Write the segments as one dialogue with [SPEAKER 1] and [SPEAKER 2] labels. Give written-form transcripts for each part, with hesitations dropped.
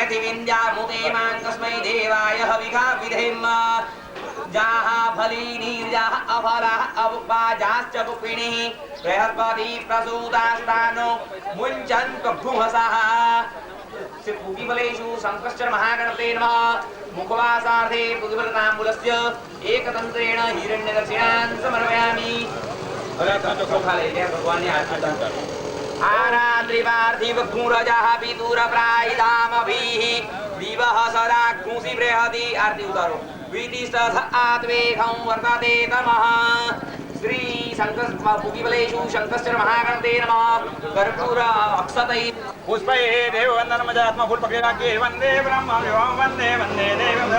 [SPEAKER 1] पृथिविन्द्या मुते मां कस्मै देवाय हविषा विधेम जाहा फली नीर्जाः अफलाः अवुक्पाजाश्च पुष्पिणीः बृहस्पति प्रसूतास्तानो मुञ्चन्त्व भुवसः पुगिबलेषु संकश्चर महागणपते नमः मुखवासार्थे पुगिबलताम्बूलस्य एकतन्त्रेण हिरण्यदक्षिणान् समर्पयामि भगवान् आरात्रिपार्थिव घूरजः पितुरप्रायिधामभिः दिवः सदा घूसि बृहति आरती उतारो विधिस्तथ आत्वेखं वर्तते तमः श्री पुगिबलेषु शङ्कश्चर महागणपते नमः कर्पूर अक्षतै
[SPEAKER 2] पुष्पैः देववन्दनमजात्म फूलपक्षिराज्ञे वन्दे ब्रह्म विवां वन्दे वन्दे देवं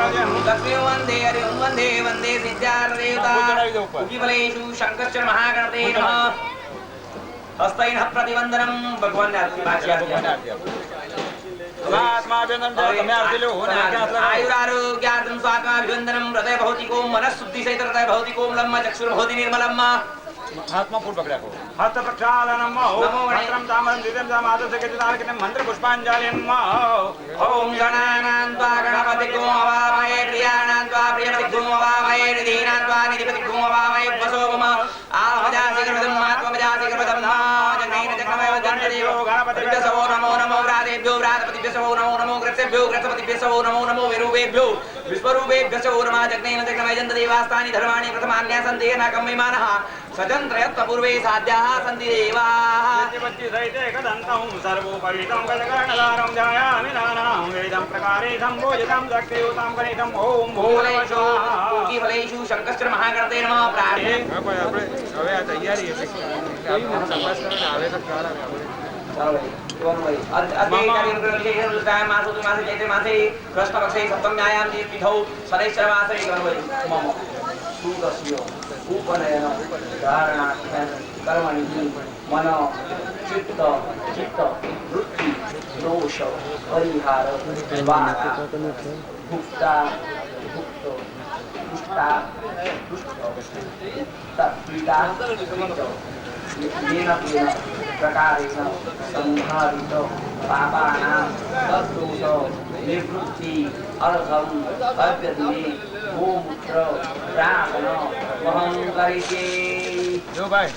[SPEAKER 1] लक्ष्मीं वन्दे हरिं वन्दे वन्दे सिद्धार्थदेवता पुगिबलेषु शङ्कश्चर महागणपते नमः हस्तैः प्रतिवन्दनं भगवान् आयुरारोग्यार्थं स्वात्माभिवन्दनं हृदय भौतिको मनःशुद्धिसहित हृदय भौतिको लम्म चक्षुर्भौति निर्मलम्
[SPEAKER 2] महात्मा फूल पकड़ा को हस्त प्रक्षालनम मंत्रम तामरं दिव्यं तामादस्य गजदार्किनं मंत्र पुष्पांजलिं
[SPEAKER 1] ओम गणानां त्वा गणपतिको अवामहे प्रियाणां त्वा प्रियपतिको अवामहे निधीनां त्वा निधिपतिको अवामहे वसोम आमजासि कृतं आत्मजासि कृतं जगैन जगमय गणपतियो गणपतिभ्यो सवो नमो नमो व्रातेभ्यो व्रातपतिभ्यो सवो नमो नमो ग्रसेभ्यो ग्रसपतिभ्यो सवो नमो नमो विरूपेभ्यो विश्वरूपेभ्यो सवो नमः जगैन जगमय जन्तदेवास्तानि धर्माणि प्रथमान्यासन्ते न कम्यमानः सजन्त्रयत्व पूर्वे साध्याः सन्ति देवाः
[SPEAKER 2] कदन्तं सर्वोपरितं गजगणधारं ध्यायामि नानां वेदं प्रकारे सम्भोजितं शक्तियुतं गणितं ॐ
[SPEAKER 1] भूलेषु पुगिबलेषु शङ्कश्चर महागणपते नमः प्रार्थये
[SPEAKER 2] હવે આ તૈયારી છે આપણે સંવાદ કરીને આવે તો ખ્યાલ આવે
[SPEAKER 1] मासे कृष्णपक्षे सप्तम्यायां तिथौ शनैश्चरमासे मम सूदस्य उपनयन धारणार्थं कर्मणि मन चित्त वृत्ति दोष परिहार वारा भुक्ता भुक्त पुष्टा पीड़ा येन प्रकारेण संहारित पापानां तद्दोष निवृत्ति अर्थम अव्यदिने गोमूत्र प्राशन वहं करिष्ये
[SPEAKER 2] जो भाई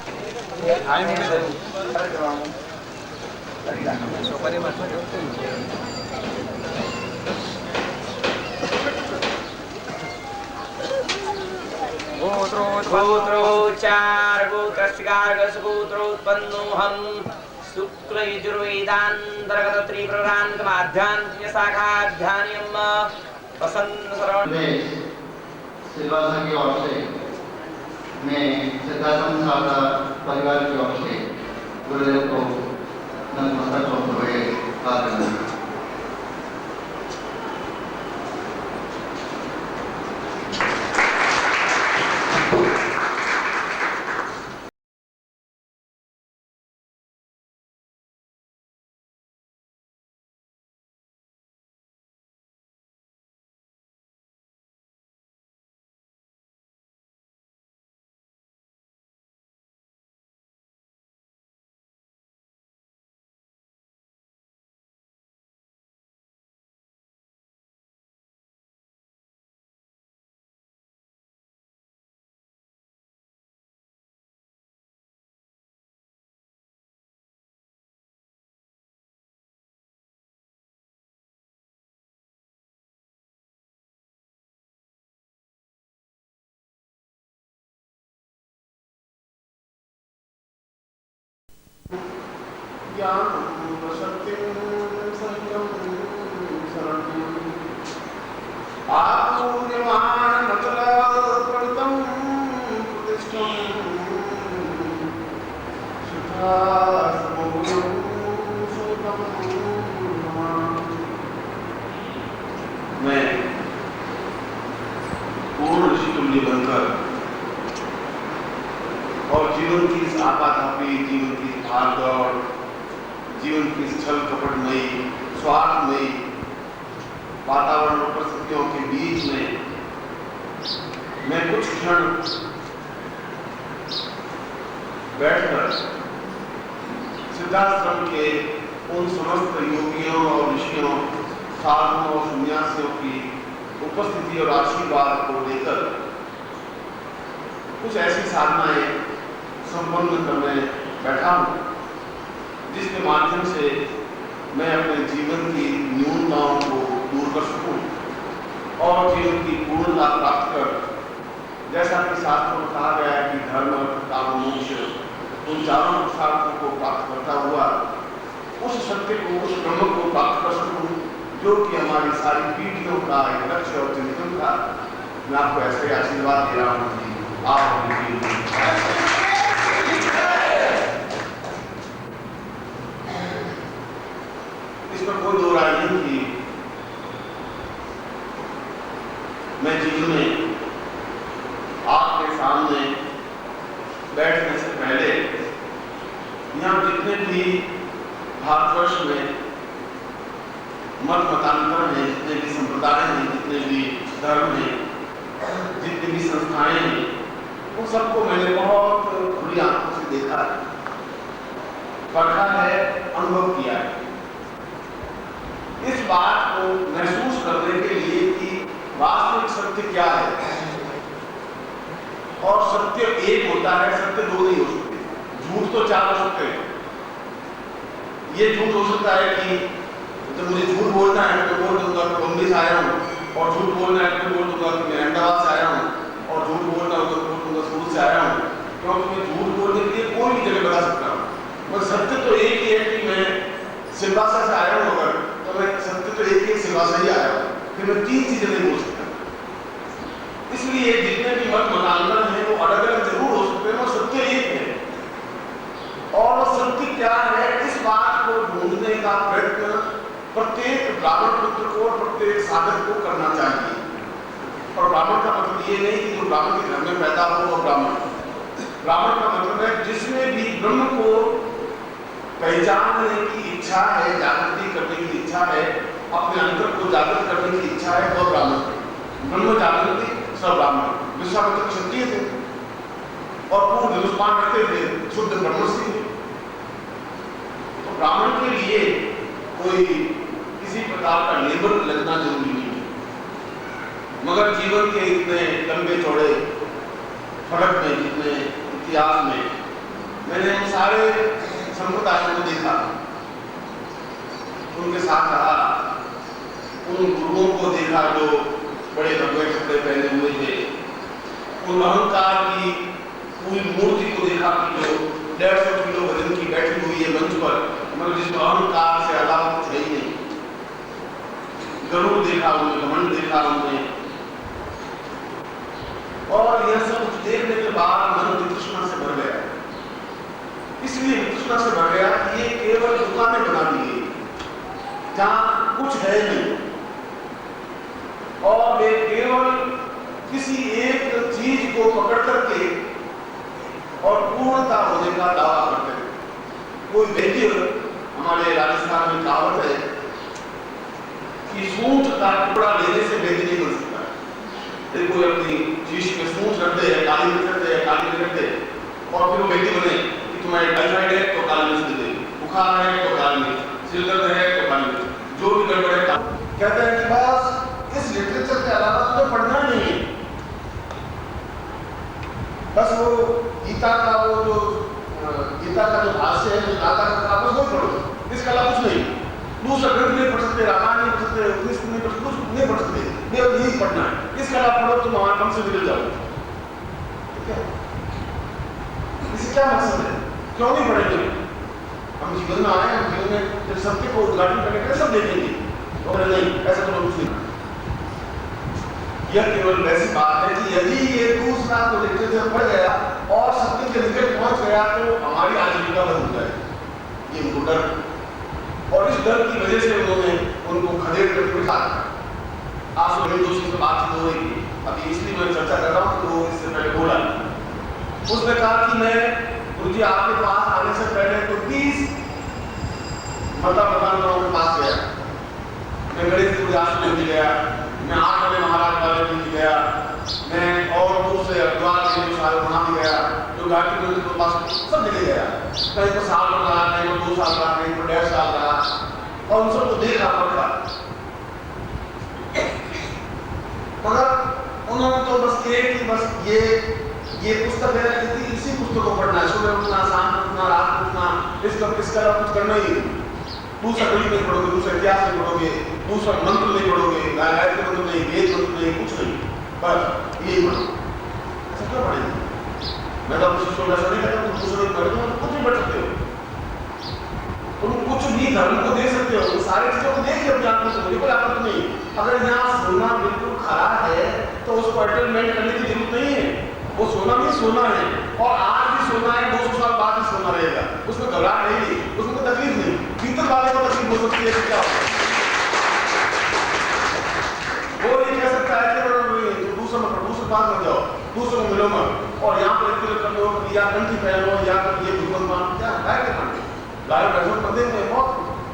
[SPEAKER 1] गोत्रोच्चार गोत्रस्गार्गसगोत्रोत्पन्नोऽहं शुक्लयजुर्वेदान्तर्गत त्रिपुरान्तमाध्यात्म्यशाखाध्यान्यं प्रसन्न श्रवण
[SPEAKER 3] सिलवासा की ओर से मैं सिद्धार्थम सादा परिवार की ओर से गुरुदेव को नमस्कार करते हुए बात करना मैं पूर्ण ऋषि तुल्य बनकर और जीवन की इस आपाधापी, जीवन की भागदौड़, जीवन की छल कपटमयी, स्वार्थमयी वातावरण और परिस्थितियों के बीच में मैं कुछ क्षण बैठकर सिद्धाश्रम के उन समस्त योगियों और ऋषियों साधुओं और सन्यासियों की उपस्थिति और आशीर्वाद को लेकर कुछ ऐसी साधनाएं संपन्न करने बैठा हूं, जिसके माध्यम से मैं अपने जीवन की न्यूनताओं को दूर कर सकूं और जीवन की पूर्णता प्राप्त कर, जैसा कि शास्त्रों में कहा गया है कि धर्म, काम, मोक्ष, उन चारों पुरुषार्थों को प्राप्त करता हुआ उस सत्य को, उस ब्रह्म को प्राप्त कर सकूं, जो कि हमारी सारी पीढ़ियों का एक लक्ष्य और चिंतन था। मैं आपको ऐसे आशीर्वाद दे रहा हूं कि आप अपने जीवन इस पर कोई दो राय नहीं कि मैं जीवन में आपके सामने बैठने से पहले यहाँ जितने भी भारतवर्ष में मत मतांतर हैं, जितने भी संप्रदाय हैं, जितने भी धर्म हैं, जितनी भी संस्थाएं हैं, उन सबको मैंने बहुत खुली आंखों से देखा है, पढ़ा है, अनुभव किया है। इस बात को महसूस करने के लिए कि वास्तविक सत्य क्या है और सत्य एक होता है, सत्य दो नहीं हो सकते। झूठ तो चार हो सकते हैं। ये झूठ हो सकता है कि तो मुझे झूठ बोलना है तो बोल दूंगा कि बम्बई से आया हूँ, और झूठ बोलना है तो बोल दूंगा कि मैं अहमदाबाद से आया हूँ, और झूठ बोलना होगा तो बोल दूंगा सूरत से आया हूँ, क्योंकि मैं झूठ बोलने के लिए कोई भी जगह बता सकता हूँ। मगर सत्य तो एक ही है कि मैं सिलवासा से आया हूँ, अगर तो मैं सत्य तो एक ही सिलवासा ही आया हूँ, फिर मैं तीन चीजें नहीं बोल सकता। इसलिए जितने भी मत मतांतर हैं वो अलग अलग जरूर हो सकते हैं, और सत्य एक है। और सत्य क्या है, इस बात को ढूंढने का प्रयत्न प्रत्येक ब्राह्मण पुत्र को, प्रत्येक साधक को करना चाहिए। और ब्राह्मण का मतलब ये नहीं कि जो ब्राह्मण के घर में पैदा हो वो ब्राह्मण। ब्राह्मण का मतलब है जिसमें भी ब्रह्म को पहचानने की इच्छा है, जागृति करने की इच्छा है, अपने अंतर को जागृत करने की इच्छा है, वो ब्राह्मण। ब्रह्म जागृति सब ब्राह्मण। विश्वामित्र क्षत्रिय थे और पूर्ण धनुष्मान रखते थे, शुद्ध ब्रह्मसी थे। तो ब्राह्मण के लिए कोई किसी प्रकार का लेबल लगना जरूरी नहीं है। मगर जीवन के इतने लंबे चौड़े फलक में, जितने इतिहास में मैंने उन सारे संप्रदायों को देखा, उनके साथ रहा, उन गुरुओं को देखा जो बड़े भगवे कपड़े पहने हुए थे, उन अहंकार की पूरी मूर्ति को देखा कि जो 150 किलो वजन की बैठी हुई है मंच पर, मगर जिसमें अहंकार से अलावा कुछ है ही नहीं। गरुड़ देखा उन्हें, घमंड देखा उन्हें, और यह सब कुछ देखने के बाद मन वितृष्णा से भर गया। इसलिए वितृष्णा से भर गया कि ये केवल दुकानें बना दी गई जहां कुछ है नहीं, और वे केवल किसी एक चीज को पकड़ करके और पूर्णता होने का दावा करते हैं। कोई वैद्य, हमारे राजस्थान में कहावत है कि सूंठ का टुकड़ा लेने से वैद्य नहीं बन सकता। यदि कोई अपनी शीश में सूंठ रख दे, काली मिर्च रख दे, काली मिर्च रख दे, और फिर वो वैद्य बने कि तुम्हारे टाइफाइड है तो काली मिर्च दे, बुखार है तो काली मिर्च, सिर दर्द है तो काली मिर्च, जो भी गड़बड़ है कहते हैं कि बस इस लिटरेचर के अलावा तुझे पढ़ना नहीं है। बस वो गीता का जो भाष्य है, जो गाथा का बस वो पढ़ो, इसके अलावा कुछ नहीं। दूसरा ग्रंथ नहीं पढ़ सकते, रामायण नहीं पढ़ सकते, उपनिषद नहीं पढ़ सकते, कुछ नहीं पढ़ सकते, यही पढ़ना है। इसके अलावा पढ़ो तुम हमारे मन से निकल जाओ। ठीक है, इससे क्या मकसद है? क्यों नहीं पढ़ेंगे? हम जीवन में आए, हम जीवन में जब सत्य को उद्घाटन करने के सब देखेंगे, तो नहीं, ऐसा तो कुछ नहीं। यह केवल वैसी बात है कि यदि ये दूसरा को लिटरेचर पढ़ गया और सत्य के निकट पहुंच गया तो हमारी आजीविका बंद हो जाए। ये उनको डर, और इस डर की वजह से उन्होंने उनको खदेड़ कर बिठा। आज तो मेरी दोस्तों से बातचीत हो रही थी, अभी इसलिए मैं चर्चा कर रहा हूँ, तो इससे पहले बोला उसने कहा कि मैं गुरुजी आपके पास आने से पहले तो 20 मतांतरों के पास गया। मैं गणेश जी आश्रम में गया, मैं 8 वाले महाराज वाले में गया, मैं और दूसरे हरिद्वार के जो सारे वहाँ भी गया, जो घाटी मंदिर के पास सब जगह गया। कहीं पर साल रहा, कहीं पर 2 साल रहा, कहीं पर 1.5 साल रहा, और उन सबको देखा पढ़ा। ये पुस्तक है, इसी पुस्तक को पढ़ना है, सुबह उठना, शाम को उठना, रात को उठना, इसका कुछ करना ही नहीं। दूसरा कड़ी नहीं पढ़ोगे, दूसरा इतिहास नहीं पढ़ोगे, दूसरा मंत्र नहीं पढ़ोगे, गायत्री मंत्र नहीं, वेद मंत्र नहीं, कुछ नहीं, बस यही पढ़ो। ऐसा क्यों पढ़ेंगे? मैं तो अपने शिष्यों को ऐसा नहीं कहता तुम दूसरों को पढ़ो, तुम कुछ नहीं पढ़ सकते हो, तुम कुछ भी धर्म को दे सकते हो, तुम सारी चीजों को देखिए अपनी आंखों से, बिल्कुल आपत्ति नहीं। अगर यहाँ सोना बिल्कुल खराब है तो उसको अटेनमेंट करने की जरूरत नहीं है, वो सोना भी सोना है, और आज भी सोना है, 200 साल बाद भी सोना रहेगा, उसमें घबराहट नहीं, उसमें कोई तकलीफ नहीं। भीतर वाले को तकलीफ हो सकती है, क्या वो ये कह सकता है कि दूसरे पास मत जाओ, दूसरों को मिलो मत, और यहाँ पर इतने कर लो या कंठी पहनो या ये भगवत मान, क्या गाय के मान, गाय भैंसों को मंदिर में बहुत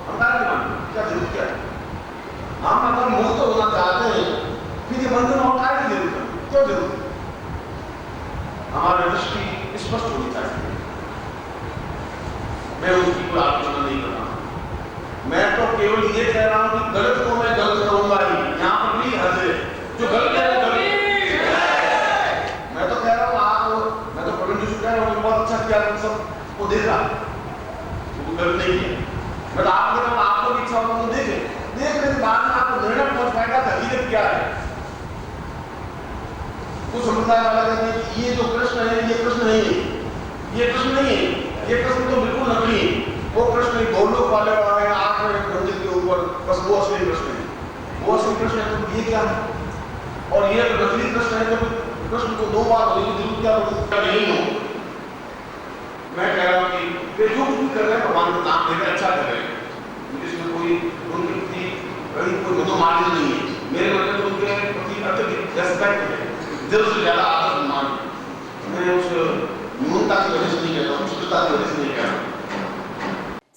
[SPEAKER 3] हम गाय के मान, क्या जरूरत क्या है? हम अगर मुक्त होना चाहते हैं फिर ये मंदिर में गाय की जरूरत है, क्यों जरूरत है? हमारी दृष्टि स्पष्ट होनी चाहिए। मैं उसकी कोई आलोचना नहीं कर रहा हूं, मैं तो केवल ये कह रहा हूं कि गलत को मैं गलत कहूंगा ही, यहाँ पर भी हद है, जो गलत है गलत। मैं तो कह रहा हूँ मैं तो प्रवीण जी से कह रहा हूँ बहुत अच्छा किया, तुम सब वो देखा, वो गलत नहीं किया। मैं तो आपको कह रहा हूँ आपको भी इच्छा होगा तो देखने के बाद में आपको निर्णय पहुंच पाएगा हकीकत क्या है। कुछ संप्रदाय वाला कहते हैं कि ये जो कृष्ण है ये कृष्ण नहीं है, ये कृष्ण नहीं है, ये कृष्ण तो बिल्कुल नकली है, वो कृष्ण गोलोक वाले हैं, आंख में मंदिर के ऊपर, बस वो असली कृष्ण है, वो असली कृष्ण है। तो ये क्या है? और ये नकली कृष्ण है, तो कृष्ण को 2 बार होने की जरूरत क्या नहीं हो। मैं कह रहा हूँ कि वे जो कुछ कर रहे हैं भगवान को नाम देकर अच्छा कर रहे हैं, मुझे इसमें कोई उनके प्रति कोई मनोमालिन्य नहीं है, मेरे मन में उनके प्रति अत्यधिक रेस्पेक्ट है, जरूर से ज्यादा आदर सम्मान। मैं उस न्यूनता की वजह से नहीं कहता हूँ, शुद्धता की वजह से नहीं कह रहा।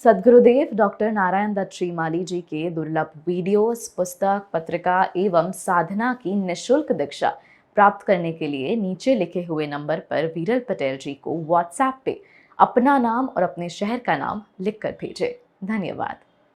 [SPEAKER 4] सद्गुरुदेव डॉक्टर नारायण दत्त श्रीमाली जी के दुर्लभ वीडियोस, पुस्तक, पत्रिका एवं साधना की निःशुल्क दीक्षा प्राप्त करने के लिए नीचे लिखे हुए नंबर पर वीरल पटेल जी को व्हाट्सएप पे अपना नाम और अपने शहर का नाम लिखकर भेजें। धन्यवाद।